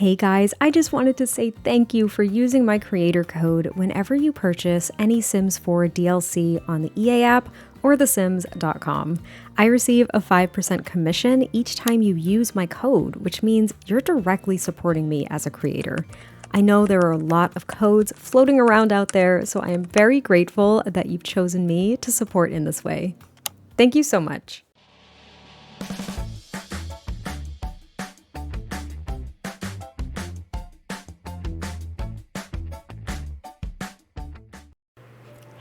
Hey guys, I just wanted to say thank you for using my creator code whenever you purchase any Sims 4 DLC on the EA app or thesims.com. I receive a 5% commission each time you use my code, which means you're directly supporting me as a creator. I know there are a lot of codes floating around out there, so I am very grateful that you've chosen me to support in this way. Thank you so much.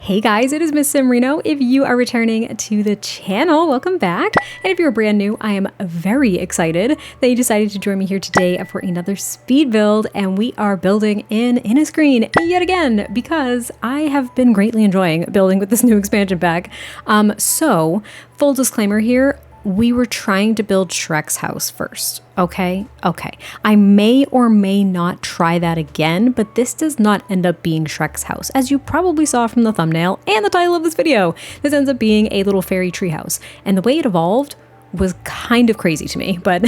Hey guys, it is MissSimReno. If you are returning to the channel, welcome back. And if you're brand new, I am very excited that you decided to join me here today for another speed build. And we are building in Innisgreen yet again, because I have been greatly enjoying building with this new expansion pack. So full disclaimer here, we were trying to build Shrek's house first, okay? I may or may not try that again, but this does not end up being Shrek's house. As you probably saw from the thumbnail and the title of this video, this ends up being a little fairy treehouse. And the way it evolved was kind of crazy to me, but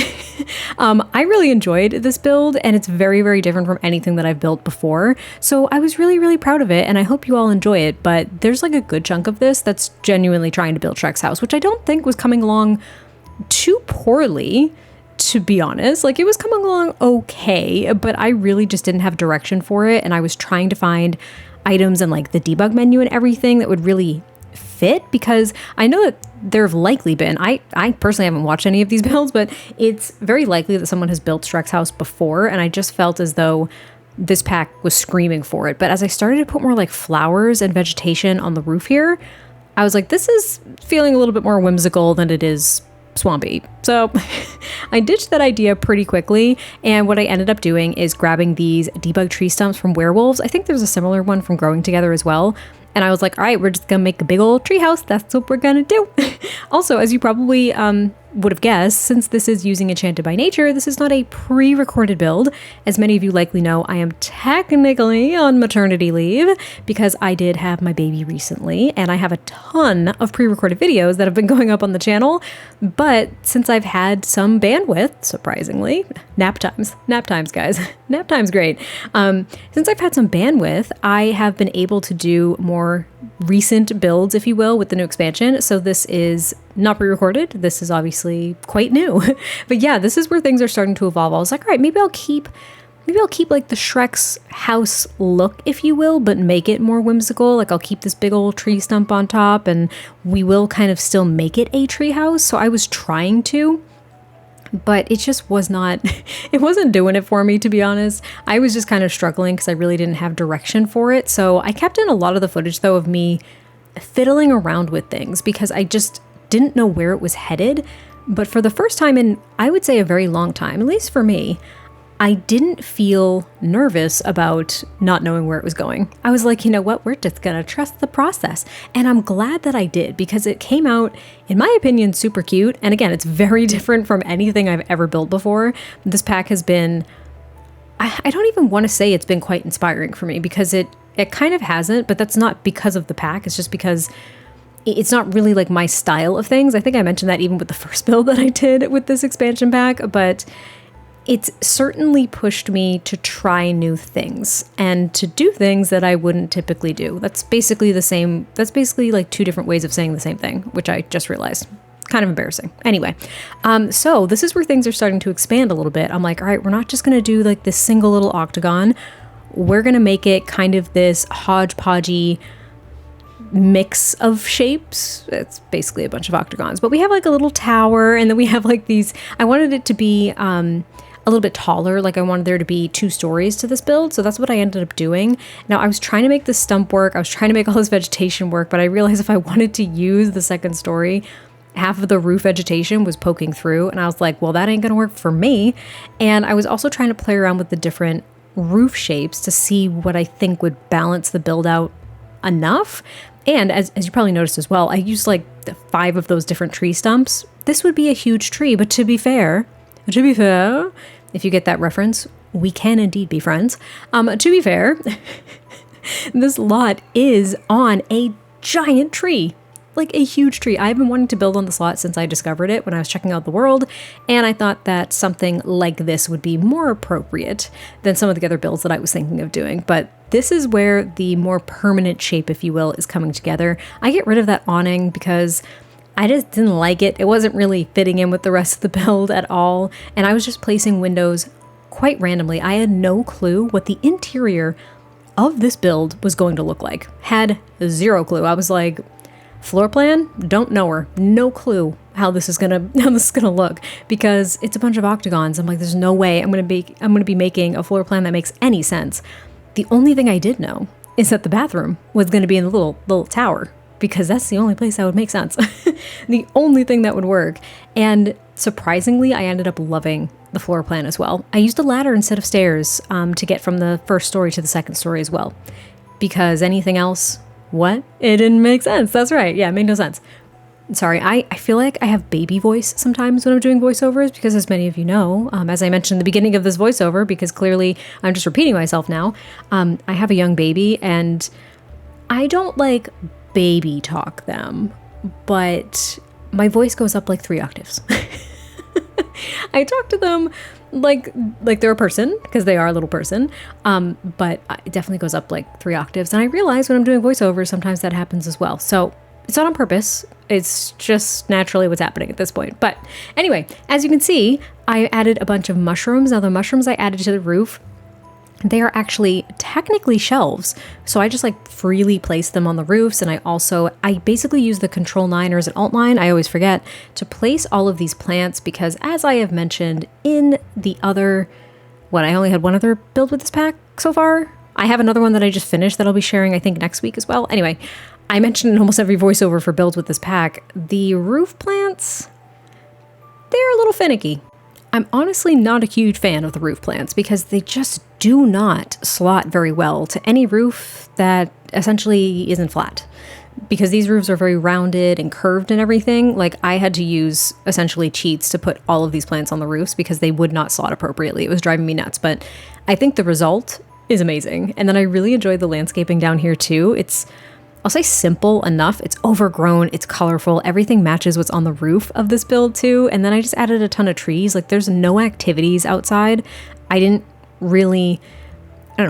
I really enjoyed this build, and it's very, very different from anything that I've built before. So I was really, really proud of it, and I hope you all enjoy it. But there's like a good chunk of this that's genuinely trying to build Shrek's house, which I don't think was coming along too poorly, to be honest. Like, it was coming along okay, but I really just didn't have direction for it, and I was trying to find items and like the debug menu and everything that would really fit, because I know that there have likely been, I personally haven't watched any of these builds, but it's very likely that someone has built Shrek's house before, and I just felt as though this pack was screaming for it. But as I started to put more like flowers and vegetation on the roof here, I was like, this is feeling a little bit more whimsical than it is swampy. So I ditched that idea pretty quickly, and what I ended up doing is grabbing these debug tree stumps from Werewolves. I think there's a similar one from Growing Together as well. And I was like, all right, we're just gonna make a big old treehouse. That's what we're gonna do. Also, as you probably would have guessed, since this is using Enchanted by Nature, this is not a pre-recorded build. As many of you likely know, I am technically on maternity leave because I did have my baby recently, and I have a ton of pre-recorded videos that have been going up on the channel. But since I've had some bandwidth, surprisingly, nap times, guys, nap time's great. Since I've had some bandwidth, I have been able to do more recent builds, if you will, with the new expansion. So this is not pre-recorded. This is obviously quite new. But yeah, this is where things are starting to evolve. I was like, all right, maybe I'll keep like the Shrek's house look, if you will, but make it more whimsical. Like, I'll keep this big old tree stump on top, and we will kind of still make it a tree house. So I was trying to, but it just was not, it wasn't doing it for me, to be honest. I was just kind of struggling because I really didn't have direction for it. So I kept in a lot of the footage, though, of me fiddling around with things because I just didn't know where it was headed. But for the first time in, I would say, a very long time, at least for me, I didn't feel nervous about not knowing where it was going. I was like, you know what, we're just gonna trust the process. And I'm glad that I did, because it came out, in my opinion, super cute. And again, it's very different from anything I've ever built before. This pack has been, I don't even want to say it's been quite inspiring for me, because it kind of hasn't, but that's not because of the pack. It's just because it's not really like my style of things. I think I mentioned that even with the first build that I did with this expansion pack, but it's certainly pushed me to try new things and to do things that I wouldn't typically do. That's basically the same. That's basically like two different ways of saying the same thing, which I just realized. Kind of embarrassing. Anyway, so this is where things are starting to expand a little bit. I'm like, all right, we're not just going to do like this single little octagon. We're going to make it kind of this hodgepodgey mix of shapes. It's basically a bunch of octagons, but we have like a little tower, and then we have like these, I wanted it to be a little bit taller. Like, I wanted there to be 2 stories to this build. So that's what I ended up doing. Now, I was trying to make the stump work. I was trying to make all this vegetation work, but I realized if I wanted to use the second story, half of the roof vegetation was poking through. And I was like, well, that ain't gonna work for me. And I was also trying to play around with the different roof shapes to see what I think would balance the build out enough. And as you probably noticed as well, I used like 5 of those different tree stumps. This would be a huge tree, but to be fair, if you get that reference, we can indeed be friends. To be fair, this lot is on a giant tree. like a huge tree. I've been wanting to build on this lot since I discovered it when I was checking out the world, and I thought that something like this would be more appropriate than some of the other builds that I was thinking of doing. But this is where the more permanent shape, if you will, is coming together. I get rid of that awning because I just didn't like it. It wasn't really fitting in with the rest of the build at all, and I was just placing windows quite randomly. I had no clue what the interior of this build was going to look like. Had zero clue. I was like, floor plan, don't know her, no clue how this is gonna look, because it's a bunch of octagons. I'm like, there's no way I'm gonna be making a floor plan that makes any sense. The only thing I did know is that the bathroom was gonna be in the little tower, because that's the only place that would make sense. The only thing that would work. And surprisingly, I ended up loving the floor plan as well. I used a ladder instead of stairs to get from the first story to the second story as well, because anything else, what? It didn't make sense. That's right. Yeah, it made no sense. Sorry, I feel like I have baby voice sometimes when I'm doing voiceovers, because as many of you know, as I mentioned in the beginning of this voiceover, because clearly I'm just repeating myself now, I have a young baby, and I don't like baby talk them, but my voice goes up like 3 octaves. I talk to them like they're a person, because they are a little person, but it definitely goes up like 3 octaves. And I realize when I'm doing voiceovers, sometimes that happens as well. So it's not on purpose. It's just naturally what's happening at this point. But anyway, as you can see, I added a bunch of mushrooms. Now the mushrooms I added to the roof, they are actually technically shelves. So I just like freely place them on the roofs. And I basically use the Control 9 or is it Alt 9? I always forget to place all of these plants, because as I have mentioned in the other, I only had one other build with this pack so far. I have another one that I just finished that I'll be sharing, I think, next week as well. Anyway, I mentioned in almost every voiceover for builds with this pack, the roof plants, they're a little finicky. I'm honestly not a huge fan of the roof plants, because they just do not slot very well to any roof that essentially isn't flat. Because these roofs are very rounded and curved and everything, like I had to use essentially cheats to put all of these plants on the roofs because they would not slot appropriately. It was driving me nuts, but I think the result is amazing. And then I really enjoyed the landscaping down here too. It's, I'll say, simple enough. It's overgrown, it's colorful, everything matches what's on the roof of this build too. And then I just added a ton of trees. Like there's no activities outside. I didn't really,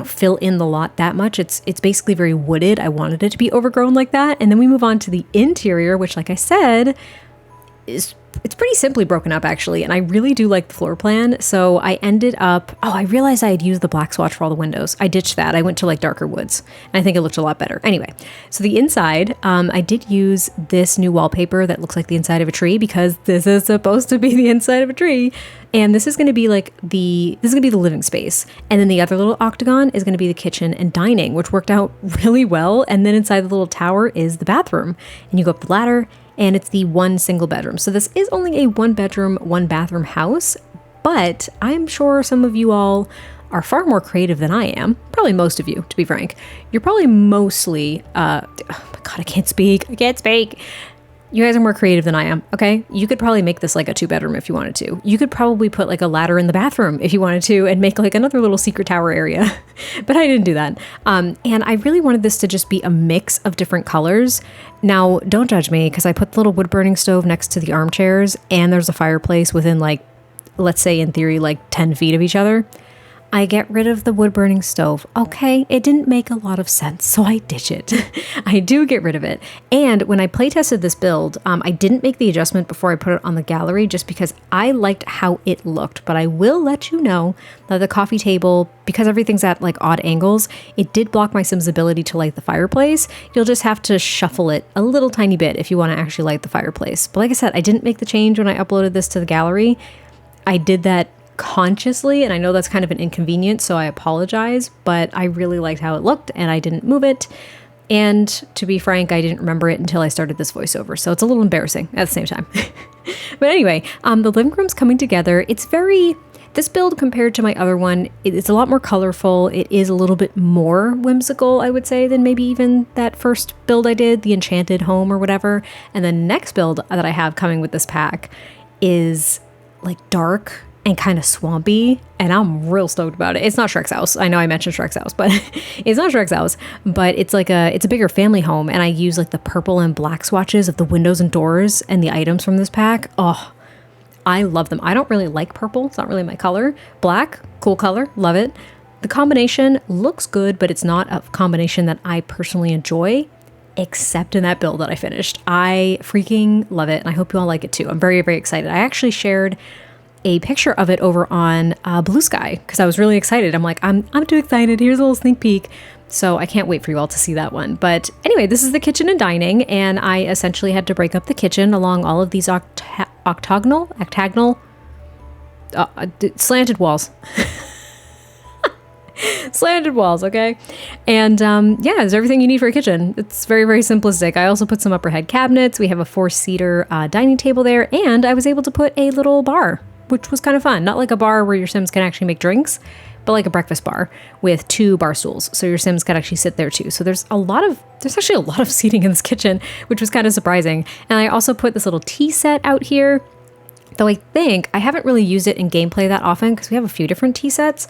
fill in the lot that much. It's basically very wooded. I wanted it to be overgrown like that. And then we move on to the interior, which, like I said, it's pretty simply broken up actually, and I really do like the floor plan. So I ended up, I realized I had used the black swatch for all the windows. I ditched that. I went to like darker woods, and I think it looked a lot better. Anyway, so the inside, I did use this new wallpaper that looks like the inside of a tree, because this is supposed to be the inside of a tree. And this is going to be the living space. And then the other little octagon is going to be the kitchen and dining, which worked out really well. And then inside the little tower is the bathroom, and you go up the ladder, and it's the one single bedroom. So this is only a 1 bedroom, 1 bathroom house, but I'm sure some of you all are far more creative than I am. Probably most of you, to be frank. You're probably mostly, oh my God, I can't speak. You guys are more creative than I am, okay? You could probably make this like a 2 bedroom if you wanted to. You could probably put like a ladder in the bathroom if you wanted to, and make like another little secret tower area. But I didn't do that. And I really wanted this to just be a mix of different colors. Now, don't judge me, because I put the little wood burning stove next to the armchairs, and there's a fireplace within like, let's say in theory, like 10 feet of each other. I get rid of the wood burning stove. Okay, it didn't make a lot of sense, so I ditch it. I do get rid of it. And when I play tested this build, I didn't make the adjustment before I put it on the gallery, just because I liked how it looked. But I will let you know that the coffee table, because everything's at like odd angles, it did block my Sim's ability to light the fireplace. You'll just have to shuffle it a little tiny bit if you want to actually light the fireplace. But like I said, I didn't make the change when I uploaded this to the gallery. I did that consciously, and I know that's kind of an inconvenience, so I apologize, but I really liked how it looked, and I didn't move it. And to be frank, I didn't remember it until I started this voiceover, so it's a little embarrassing at the same time. But anyway, the living room's coming together. This build compared to my other one, it's a lot more colorful. It is a little bit more whimsical, I would say, than maybe even that first build I did, the Enchanted Home or whatever. And the next build that I have coming with this pack is like dark and kind of swampy, and I'm real stoked about it. It's not Shrek's house. I know I mentioned Shrek's house, but it's not Shrek's house, but it's like it's a bigger family home, and I use like the purple and black swatches of the windows and doors and the items from this pack. Oh, I love them. I don't really like purple. It's not really my color. Black, cool color, love it. The combination looks good, but it's not a combination that I personally enjoy, except in that build that I finished. I freaking love it, and I hope you all like it too. I'm very, very excited. I actually shared a picture of it over on Blue Sky because I was really excited. I'm like, I'm too excited. Here's a little sneak peek. So I can't wait for you all to see that one. But anyway, this is the kitchen and dining, and I essentially had to break up the kitchen along all of these octagonal, slanted walls. Slanted walls, okay? And yeah, there's everything you need for a kitchen. It's very, very simplistic. I also put some upper head cabinets. We have a 4-seater dining table there, and I was able to put a little bar, which was kind of fun. Not like a bar where your Sims can actually make drinks, but like a breakfast bar with 2 bar stools. So your Sims could actually sit there too. So there's actually a lot of seating in this kitchen, which was kind of surprising. And I also put this little tea set out here, though I think I haven't really used it in gameplay that often because we have a few different tea sets.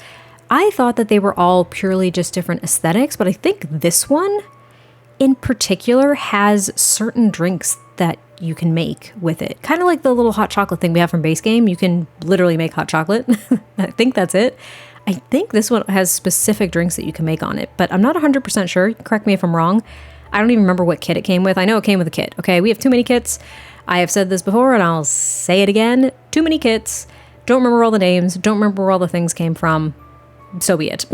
I thought that they were all purely just different aesthetics, but I think this one in particular has certain drinks that you can make with it. Kind of like the little hot chocolate thing we have from base game. You can literally make hot chocolate. I think that's it. I think this one has specific drinks that you can make on it, but I'm not 100% sure. Correct me if I'm wrong. I don't even remember what kit it came with. I know it came with a kit. Okay, we have too many kits. I have said this before and I'll say it again. Too many kits. Don't remember all the names. Don't remember where all the things came from. So be it.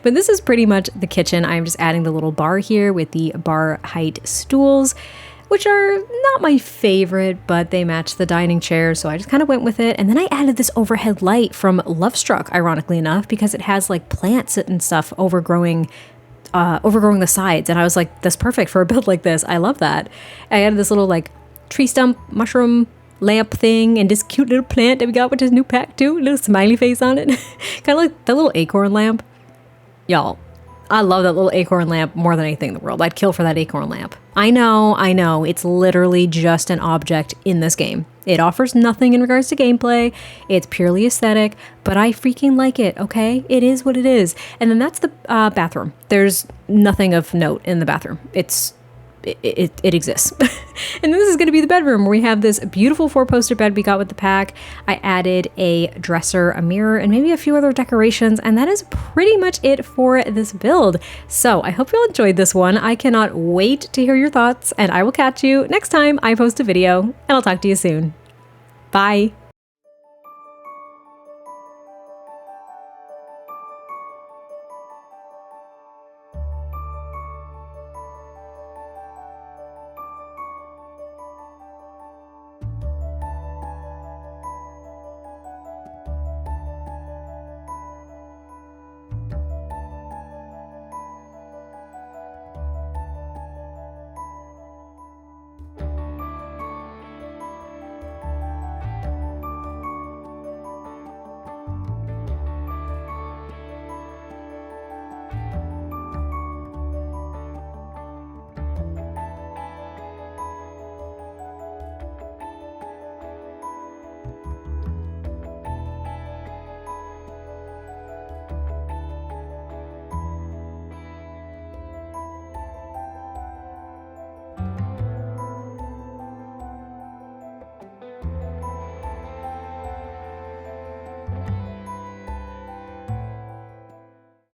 But this is pretty much the kitchen. I'm just adding the little bar here with the bar height stools, which are not my favorite, but they match the dining chair, so I just kind of went with it. And then I added this overhead light from Lovestruck, ironically enough, because it has like plants and stuff overgrowing the sides. And I was like, that's perfect for a build like this. I love that. I added this little like tree stump mushroom lamp thing and this cute little plant that we got with this new pack too. A little smiley face on it. Kind of like that little acorn lamp. Y'all, I love that little acorn lamp more than anything in the world. I'd kill for that acorn lamp. I know. It's literally just an object in this game. It offers nothing in regards to gameplay. It's purely aesthetic, but I freaking like it, okay? It is what it is. And then that's the bathroom. There's nothing of note in the bathroom. It exists. And this is going to be the bedroom where we have this beautiful 4-poster bed we got with the pack. I added a dresser, a mirror, and maybe a few other decorations, and that is pretty much it for this build. So I hope you all enjoyed this one. I cannot wait to hear your thoughts, and I will catch you next time I post a video, and I'll talk to you soon. Bye.